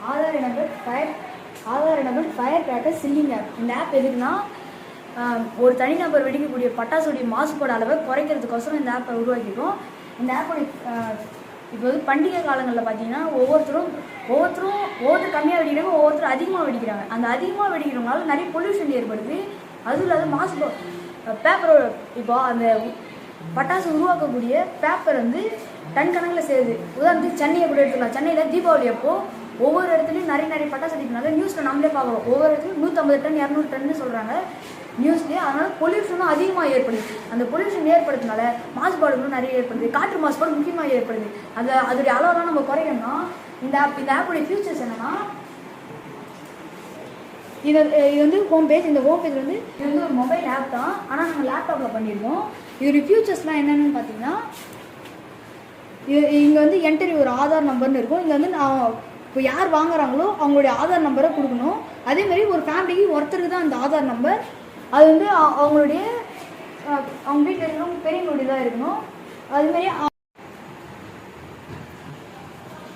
Aadhaar enable fire cracker selling app. இந்த app எதுக்குன்னா ஒரு தனிநபர் வெடிக்கக்கூடிய பட்டாசுடைய மாசுபாடு அளவை குறைக்கிறதுக்கோசரம் இந்த ஆப்பை உருவாக்கியிருக்கோம். இந்த ஆப்போடைய இப்போ வந்து பண்டிகை காலங்களில் பார்த்தீங்கன்னா ஒவ்வொருத்தரும் கம்மியாக வெடிக்கிறாங்க, ஒவ்வொருத்தரும் அதிகமாக வெடிக்கிறாங்க. அந்த அதிகமாக வெடிக்கிறவங்களால நிறைய பொல்யூஷன் ஏற்படுது. அதுவும் இல்லாத பேப்பர் இப்போ அந்த பட்டாசு உருவாக்கக்கூடிய பேப்பர் வந்து டன் கணக்கில் சேருது. உதாரணத்துக்கு சென்னையை கூட எடுத்துக்கலாம். சென்னையில் தீபாவளி அப்போ ஒவ்வொரு இடத்துலையும் நிறைய பட்டாசு வெடிக்கிறதுனால நியூஸில் நம்மளே பார்க்குறோம். ஒவ்வொரு இடத்துலையும் 150 டன் 200 டன்னு சொல்கிறாங்க நியூஸ்லேயே. அதனால் பொல்யூஷனும் அதிகமாக ஏற்படுது. அந்த பொல்யூஷன் ஏற்படுறதுனால மாசுபாடுகளும் நிறைய ஏற்படுது. காற்று மாசுபாடு முக்கியமாக ஏற்படுது. அதோடைய அளவெல்லாம் நம்ம குறைக்கணும்னா இந்த ஆப்புடைய ஃபியூச்சர்ஸ் என்னென்னா, இது வந்து ஹோம் பேஜ். இந்த ஹோம் பேஜ் வந்து இது வந்து ஒரு மொபைல் ஆப் தான், ஆனால் நாங்கள் லேப்டாப்பில் பண்ணியிருக்கோம். இதோடைய ஃபியூச்சர்ஸ்லாம் என்னென்னு பார்த்தீங்கன்னா, இங்கே வந்து என்டர் ஒரு ஆதார் நம்பர்னு இருக்கும். இங்கே வந்து இப்போ யார் வாங்குறாங்களோ அவங்களுடைய ஆதார் நம்பரை கொடுக்கணும். அதேமாதிரி ஒரு ஃபேமிலிக்கு ஒருத்தருக்கு தான் அந்த ஆதார் நம்பர். அது வந்து அவங்களுடைய அவங்க வீட்டில் இருக்கிறவங்க பெரியவங்களுடைய தான் இருக்கணும். அதுமாரி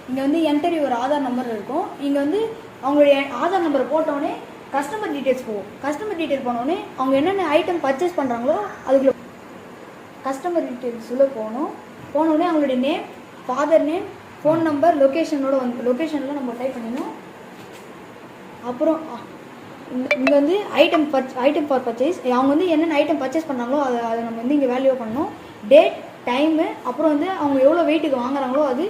இங்கே வந்து என்டர் ஒரு ஆதார் நம்பர் இருக்கும். இங்கே வந்து அவங்களுடைய ஆதார் நம்பரை போட்டோடனே கஸ்டமர் டீட்டெயில்ஸ் போகும். கஸ்டமர் டீட்டெயில் போனோடனே அவங்க என்னென்ன ஐட்டம் பர்ச்சேஸ் பண்ணுறாங்களோ அதுக்குள்ள கஸ்டமர் டீட்டெயில்ஸ் உள்ள போனோடனே அவங்களுடைய name, father name, phone number, லொக்கேஷனில் நம்ம டைப் பண்ணிடணும். அப்புறம் இங்கே வந்து ஐட்டம் ஃபார் பர்ச்சேஸ், அவங்க வந்து என்னென்ன ஐட்டம் பர்ச்சேஸ் பண்ணுறாங்களோ அதை நம்ம வந்து இங்கே வேல்யூ பண்ணணும். டேட், டைமு, அப்புறம் வந்து அவங்க எவ்வளோ வெயிட்டுக்கு வாங்குறாங்களோ அது,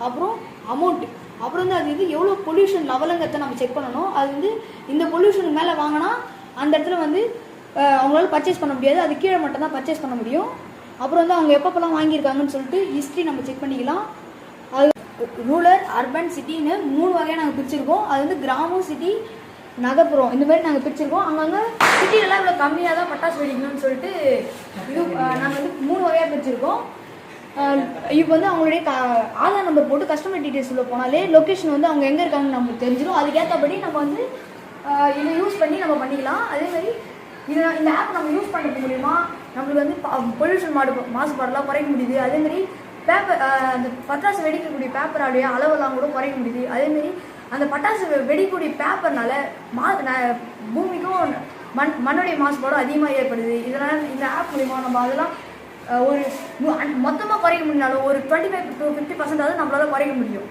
அப்புறம் அமௌண்ட்டு, அப்புறம் வந்து அது இது எவ்வளோ பொல்யூஷன் லெவலுங்கிறத நம்ம செக் பண்ணணும். அது வந்து இந்த பொல்யூஷனுக்கு மேலே வாங்கினா அந்த இடத்துல வந்து அவங்களால பர்ச்சேஸ் பண்ண முடியாது. அது கீழே மட்டும் தான் பர்ச்சேஸ் பண்ண முடியும். அப்புறம் வந்து அவங்க எப்பப்பெல்லாம் வாங்கியிருக்காங்கன்னு சொல்லிட்டு ஹிஸ்ட்ரி நம்ம செக் பண்ணிக்கலாம். அது ரூரல், அர்பன், சிட்டின்னு 3 வகையாக நாங்கள் பிரிச்சிருக்கோம். அது வந்து கிராமம், சிட்டி, நகர்ப்புறம் இந்த மாதிரி நாங்கள் பிரிச்சிருக்கோம். அங்கங்கே சிட்டிலெலாம் இவ்வளோ கம்மியாக தான் பட்டாசு வெடிக்கணும்னு சொல்லிட்டு இது நாங்கள் வந்து 3 வகையாக பிரிச்சிருக்கோம். இப்போ வந்து அவங்களுடைய ஆதார் நம்பர் போட்டு கஸ்டமர் டீட்டெயில்ஸ் உள்ள போனாலே லொக்கேஷன் வந்து அவங்க எங்கே இருக்காங்கன்னு நமக்கு தெரிஞ்சிடும். அதுக்கேற்றபடி நம்ம வந்து இதை யூஸ் பண்ணி நம்ம பண்ணிக்கலாம். அதேமாதிரி இந்த ஆப் நம்ம யூஸ் பண்ணுறது மூலிமா நம்மளுக்கு வந்து பொல்யூஷன் மாசுபாடெல்லாம் குறைக்க முடியுது. அதேமாதிரி அந்த பட்டாசு வெடிக்கக்கூடிய பேப்பரோடைய அளவெல்லாம் கூட குறைக்க முடியுது. அதேமாரி அந்த பட்டாசு வெடிக்கக்கூடிய பேப்பர்னால பூமிக்கும் மண்ணுடைய மாசுபாடும் அதிகமாக ஏற்படுது. இதனால் இந்த ஆப் மூலிமா நம்ம அதெல்லாம் ஒரு மொத்தமாக குறைக்க முடியாலும் ஒரு 25 to 50% நம்மளால குறைக்க முடியும்.